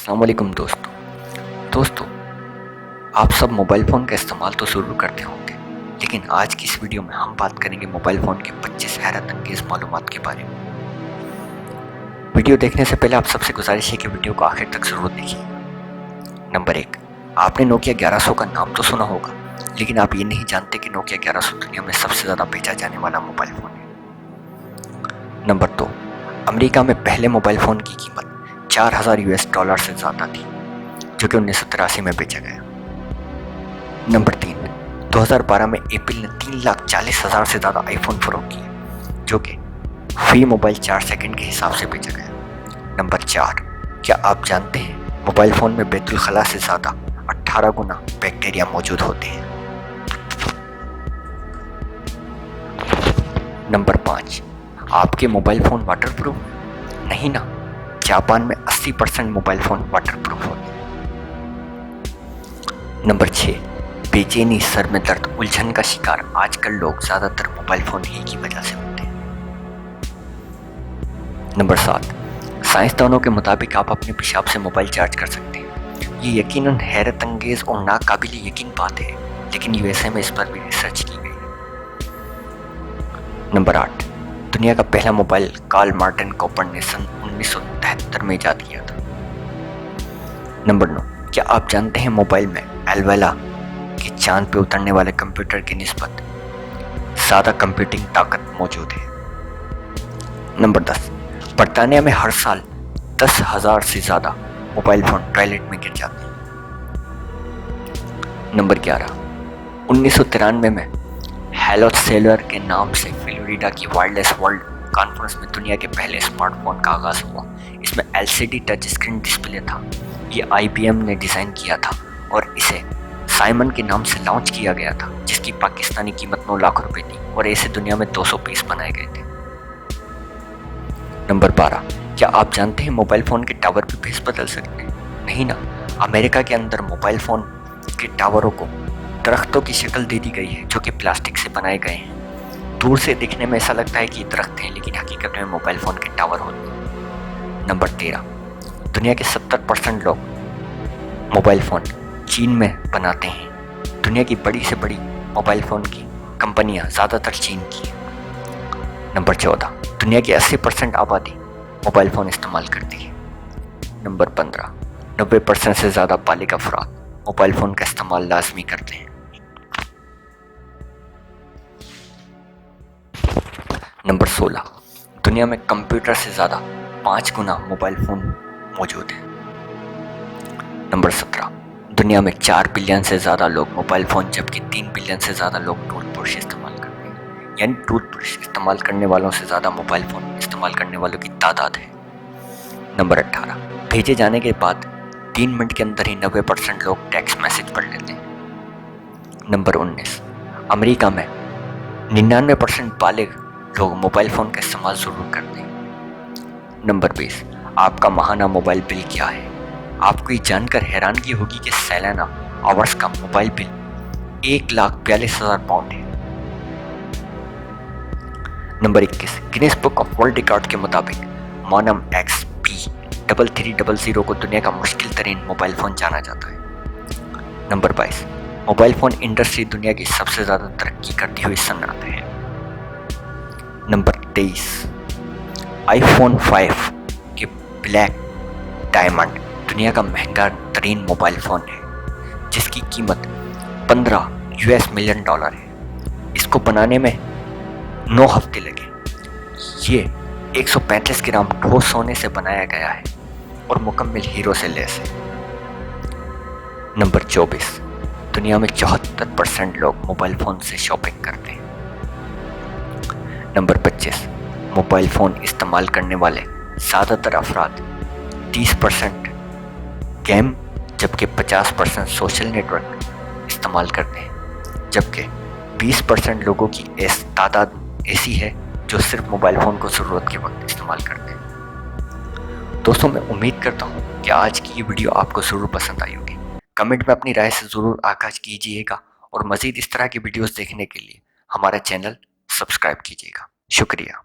अस्सलाम वालेकुम दोस्तों, आप सब मोबाइल फ़ोन का इस्तेमाल तो ज़रूर करते होंगे, लेकिन आज की इस वीडियो में हम बात करेंगे मोबाइल फ़ोन के 25 हैरत अंगेज़ मालूमात के बारे में। वीडियो देखने से पहले आप सबसे गुजारिश है कि वीडियो को आखिर तक ज़रूर देखिए। नंबर 1, आपने नोकिया 1100 का नाम तो सुना होगा, लेकिन आप ये नहीं जानते कि नोकिया 1100 दुनिया में सबसे ज़्यादा बेचा जाने वाला मोबाइल फ़ोन है। नंबर 2, अमेरिका में पहले मोबाइल फ़ोन की कीमत $4000 से ज़्यादा थी, जो कि 1983 में बेचा गया। नंबर 3, 2012 में एप्पल ने 3,40,000 से ज़्यादा आईफोन फरोख्त किए, जो कि फी मोबाइल 4 सेकंड के हिसाब से बेचा गया। नंबर 4, क्या आप जानते हैं मोबाइल फ़ोन में बैतुल खला से ज़्यादा 18 गुना बैक्टीरिया मौजूद होते हैं। नंबर 5, आपके मोबाइल फ़ोन वाटरप्रूफ नहीं ना? जापान में 80% मोबाइल फ़ोन वाटरप्रूफ होते हैं। नंबर 6, बेचैनी, सर में दर्द, उलझन का शिकार आजकल लोग ज़्यादातर मोबाइल फ़ोन ही की वजह से होते हैं। नंबर 7, साइंसदानों के मुताबिक आप अपने पेशाब से मोबाइल चार्ज कर सकते हैं। ये यकीनन हैरत अंगेज़ और नाकाबिल यकीन बात है, लेकिन यूएसए में इस पर भी रिसर्च की गई है। नंबर 8, दुनिया का पहला मोबाइल कार्ल मार्टिन कॉपर ने सन 1973 में ईजाद किया था। नंबर 9, क्या आप जानते हैं मोबाइल में एलवेला के चांद पे उतरने वाले कंप्यूटर की निस्बत ज़्यादा कंप्यूटिंग ताकत मौजूद है। नंबर 10, बरतानिया में हर साल 10,000 से ज़्यादा मोबाइल फ़ोन टॉयलेट में गिर जाते हैं। नंबर 11, 1993 में हेलो सेलुलर के नाम से फ्लोरिडा की वायरलेस वर्ल्ड कॉन्फ्रेंस में दुनिया के पहले स्मार्टफोन का आगाज़ हुआ। इसमें एलसीडी टच स्क्रीन डिस्प्ले था। ये आईबीएम ने डिज़ाइन किया था और इसे साइमन के नाम से लॉन्च किया गया था, जिसकी पाकिस्तानी कीमत 9 लाख रुपए थी और ऐसे दुनिया में 200 पीस बनाए गए थे। नंबर 12, क्या आप जानते हैं मोबाइल फ़ोन के टावर भी फेस बदल सकते हैं? नहीं ना? अमेरिका के अंदर मोबाइल फ़ोन के टावरों को दरख्तों की शक्ल दे दी गई है, जो कि प्लास्टिक से बनाए गए हैं। दूर से दिखने में ऐसा लगता है कि दरख्त हैं, लेकिन हकीकत में मोबाइल फ़ोन के टावर होते हैं। नंबर 13, दुनिया के 70% लोग मोबाइल फ़ोन चीन में बनाते हैं। दुनिया की बड़ी से बड़ी मोबाइल फ़ोन की कंपनियां ज़्यादातर चीन की हैं। नंबर 14, दुनिया की 80% आबादी मोबाइल फ़ोन इस्तेमाल करती है। नंबर 15, 90% से ज़्यादा बालिग अफराद मोबाइल फ़ोन का इस्तेमाल लाजमी करते हैं। नंबर 16, दुनिया में कंप्यूटर से ज़्यादा 5 गुना मोबाइल फ़ोन मौजूद है। नंबर 17, दुनिया में 4 बिलियन से ज़्यादा लोग मोबाइल फ़ोन, जबकि 3 बिलियन से ज़्यादा लोग टूथब्रश इस्तेमाल करते हैं। यानी टूथब्रश इस्तेमाल करने वालों से ज़्यादा मोबाइल फ़ोन इस्तेमाल करने वालों की तादाद है। नंबर 18, भेजे जाने के बाद 3 मिनट के अंदर ही 90% लोग टेक्स्ट मैसेज पढ़ लेते हैं। नंबर 19, अमेरिका में 99% बालिग लोग मोबाइल फ़ोन का इस्तेमाल ज़रूर करते हैं। नंबर 20, आपका माहाना मोबाइल बिल क्या है? आपको ये जानकर हैरानगी होगी कि सालाना आवर्स का मोबाइल बिल 1,42,000 पाउंड है। Number 21, Guinness book of world record के मुताबिक मोनम XP3300 को दुनिया का मुश्किल तरीन मोबाइल फ़ोन जाना जाता है। नंबर 22, मोबाइल फ़ोन इंडस्ट्री दुनिया की सबसे ज़्यादा तरक्की करती हुई सनअत है। नंबर 23, आईफोन 5 के ब्लैक डायमंड दुनिया का महंगा तरीन मोबाइल फ़ोन है, जिसकी कीमत $15 मिलियन है। इसको बनाने में 9 हफ्ते लगे। ये 135 ग्राम ठोस सोने से बनाया गया है और मुकम्मल हीरो से लैस है। नंबर 24, दुनिया में 74% लोग मोबाइल फ़ोन से शॉपिंग करते हैं। नंबर 25, मोबाइल फ़ोन इस्तेमाल करने वाले ज़्यादातर अफराद 30% गेम, जबकि 50% सोशल नेटवर्क इस्तेमाल करते हैं, जबकि 20% लोगों की तादाद ऐसी है जो सिर्फ मोबाइल फ़ोन को ज़रूरत के वक्त इस्तेमाल करते हैं। दोस्तों, मैं उम्मीद करता हूँ कि आज की ये वीडियो आपको ज़रूर पसंद आई होगी। कमेंट में अपनी राय से ज़रूर आगाज़ कीजिएगा और मज़ीद इस तरह की वीडियोज़ देखने के लिए हमारा चैनल सब्सक्राइब कीजिएगा। शुक्रिया।